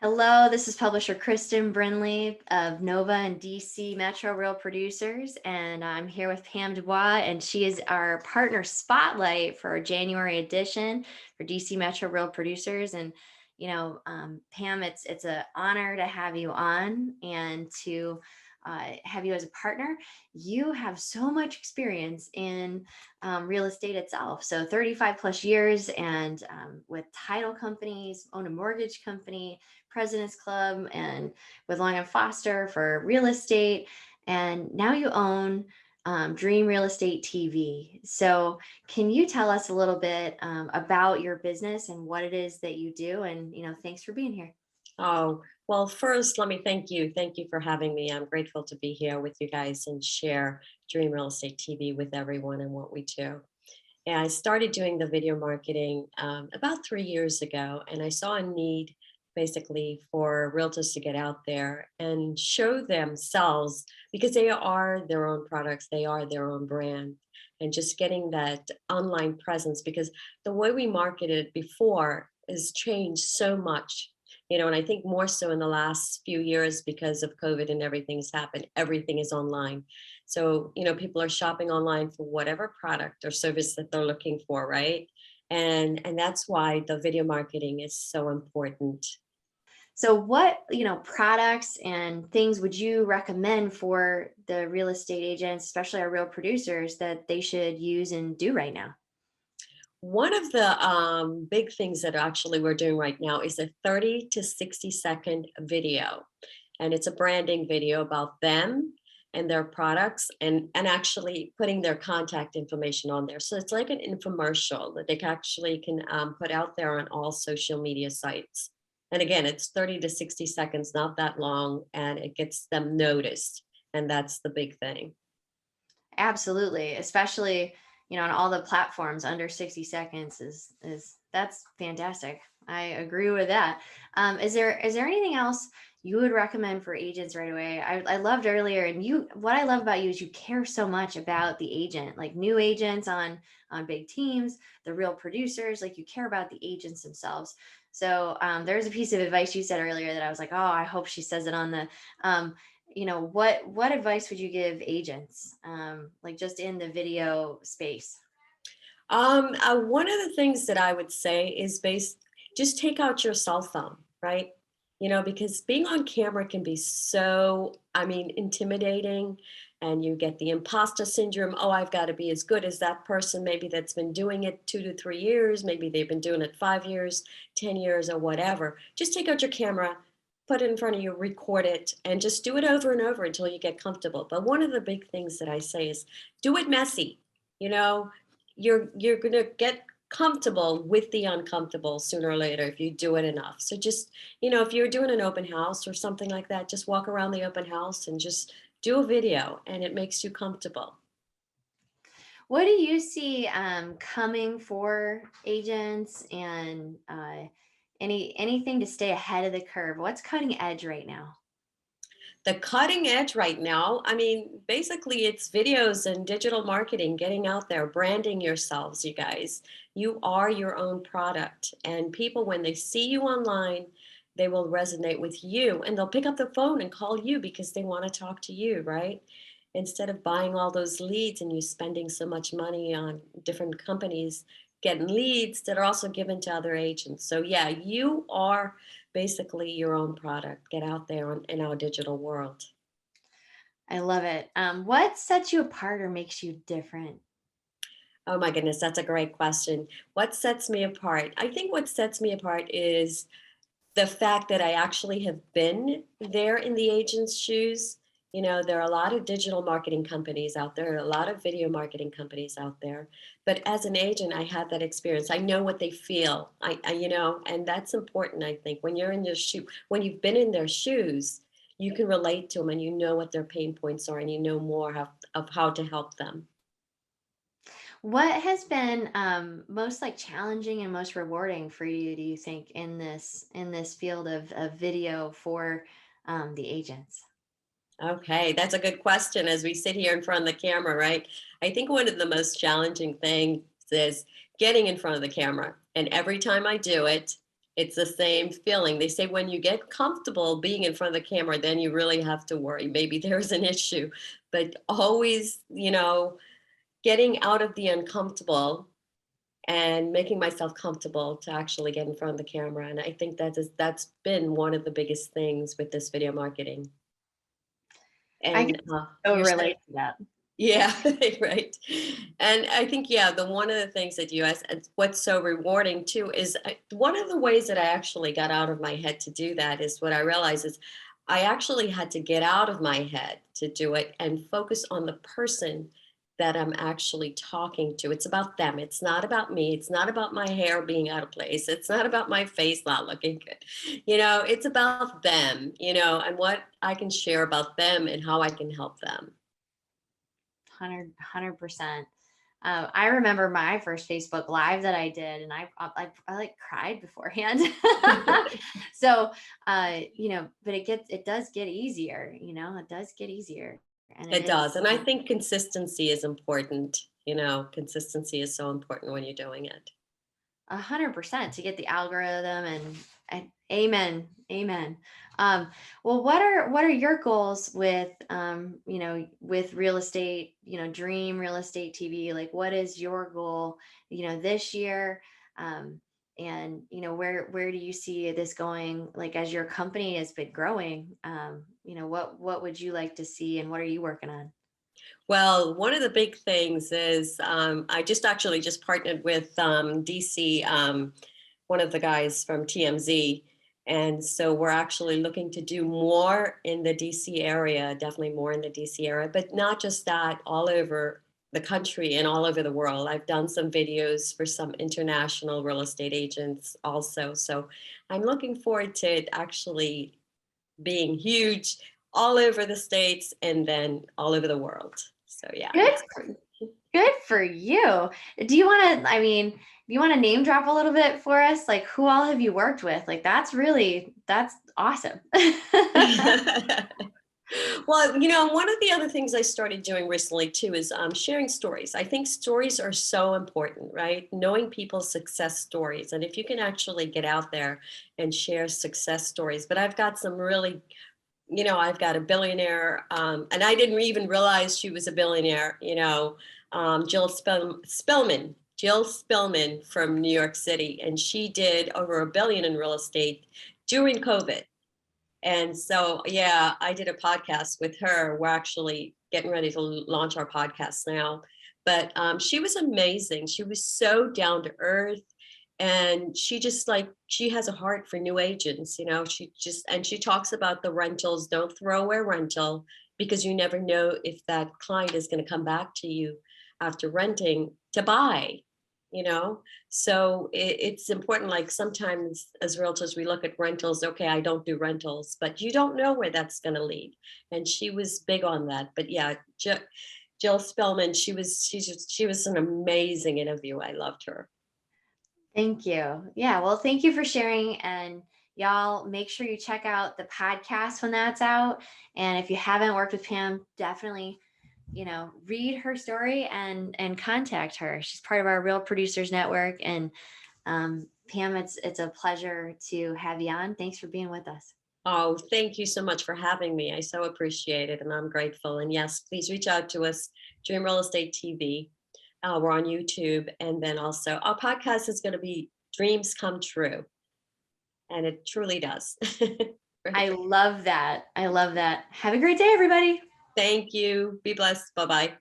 Hello, this is publisher Kristen Brinley of Nova and DC Metro Real Producers, and I'm here with Pam Dubois, and she is our partner spotlight for our January edition for DC Metro Real Producers. And Pam, it's an honor to have you on and to have you as a partner. You have so much experience in real estate itself, so 35 plus years, and with title companies, own a mortgage company, President's Club, and with Long and Foster for real estate. And now you own Dream Real Estate TV. So, can you tell us a little bit about your business and what it is that you do? And, thanks for being here. Oh, well, first, let me thank you. Thank you for having me. I'm grateful to be here with you guys and share Dream Real Estate TV with everyone and what we do. And I started doing the video marketing about 3 years ago, and I saw a need basically for realtors to get out there and show themselves because they are their own products, they are their own brand, and just getting that online presence because the way we marketed before has changed so much. And I think more so in the last few years because of COVID and everything's happened, everything is online. So, people are shopping online for whatever product or service that they're looking for, right? And that's why the video marketing is so important. So, what products and things would you recommend for the real estate agents, especially our real producers, that they should use and do right now? One of the big things that actually we're doing right now is a 30 to 60-second video. And it's a branding video about them and their products and actually putting their contact information on there. So it's like an infomercial that they actually can put out there on all social media sites. And again, it's 30 to 60 seconds, not that long, and it gets them noticed. And that's the big thing. Absolutely, especially on all the platforms under 60 seconds is that's fantastic. I agree with that. Is there anything else you would recommend for agents right away? I loved earlier, and what I love about you is you care so much about the agent, like new agents on big teams, the real producers, like you care about the agents themselves. So there's a piece of advice you said earlier that I was like, oh, I hope she says it on the what advice would you give agents, like just in the video space? One of the things that I would say is just take out your cell phone, right? Because being on camera can be so, intimidating, and you get the imposter syndrome. Oh, I've got to be as good as that person, maybe that's been doing it 2 to 3 years, maybe they've been doing it 5 years, 10 years, or whatever. Just take out your camera, put it in front of you, record it, and just do it over and over until you get comfortable. But one of the big things that I say is do it messy. You know, you're going to get comfortable with the uncomfortable sooner or later if you do it enough. So just, if you're doing an open house or something like that, just walk around the open house and just do a video, and it makes you comfortable. What do you see coming for agents, and anything to stay ahead of the curve? What's cutting edge right now? The cutting edge right now, basically it's videos and digital marketing, getting out there, branding yourselves, you guys. You are your own product. And people, when they see you online, they will resonate with you and they'll pick up the phone and call you because they want to talk to you, right? Instead of buying all those leads and you spending so much money on different companies getting leads that are also given to other agents. So, yeah, you are basically your own product. Get out there in our digital world. I love it. What sets you apart or makes you different? Oh my goodness, that's a great question. What sets me apart? I think what sets me apart is the fact that I actually have been there in the agent's shoes. There are a lot of digital marketing companies out there, a lot of video marketing companies out there. But as an agent, I had that experience. I know what they feel. And that's important, I think. When you're in their shoe, when you've been in their shoes, you can relate to them and you know what their pain points are and you know more of how to help them. What has been most like challenging and most rewarding for you, do you think, in this field of video for the agents? Okay, that's a good question as we sit here in front of the camera, right? I think one of the most challenging things is getting in front of the camera. And every time I do it, It's the same feeling. They say when you get comfortable being in front of the camera, then you really have to worry. Maybe there's an issue, but always, getting out of the uncomfortable and making myself comfortable to actually get in front of the camera. And I think that's been one of the biggest things with this video marketing. I can And so you're relate to that. yeah, right. And I think, yeah, the one of the things that you asked, and what's so rewarding too, is one of the ways that I actually got out of my head to do that is what I realized is I actually had to get out of my head to do it and focus on the person that I'm actually talking to. It's about them. It's not about me. It's not about my hair being out of place. It's not about my face not looking good. It's about them, and what I can share about them and how I can help them. 100%. I remember my first Facebook Live that I did, and I like cried beforehand. So, but it does get easier. It does get easier, and it It does. is And I think consistency is important. Consistency is so important when you're doing it. 100% to get the algorithm and amen, amen. Well, what are your goals with with real estate, Dream Real Estate TV? Like, what is your goal, this year? And where do you see this going? Like, as your company has been growing, what would you like to see, and what are you working on? Well, one of the big things is I just partnered with DC, one of the guys from TMZ. And so we're actually looking to do more in the DC area, definitely more in the DC area, but not just that, all over the country and all over the world. I've done some videos for some international real estate agents also. So I'm looking forward to it actually being huge all over the States and then all over the world. So yeah, I'm Good excited. Good for you. Do you want to, do you want to name drop a little bit for us? Like, who all have you worked with? Like, that's awesome. Well, one of the other things I started doing recently too is sharing stories. I think stories are so important, right? Knowing people's success stories. And if you can actually get out there and share success stories. But I've got some really, I've got a billionaire, and I didn't even realize she was a billionaire, Jill Spillman from New York City. And she did over $1 billion in real estate during COVID. And so, yeah, I did a podcast with her. We're actually getting ready to launch our podcast now. But she was amazing. She was so down to earth. And she has a heart for new agents, and she talks about the rentals. Don't throw away rental because you never know if that client is going to come back to you after renting to buy, you know? So it's important. Like sometimes as realtors, we look at rentals. Okay, I don't do rentals, but you don't know where that's going to lead. And she was big on that. But yeah, Jill Spellman, she was an amazing interview. I loved her. Thank you. Yeah. Well, thank you for sharing. And y'all make sure you check out the podcast when that's out. And if you haven't worked with Pam, definitely, read her story and contact her. She's part of our Real Producers Network. And Pam, it's a pleasure to have you on. Thanks for being with us. Oh, thank you so much for having me. I so appreciate it, and I'm grateful. And yes, please reach out to us, Dream Real Estate TV. We're on YouTube, and then also our podcast is going to be Dreams Come True, and it truly does. I Right. love that. I love that. Have a great day, everybody. Thank you. Be blessed. Bye bye.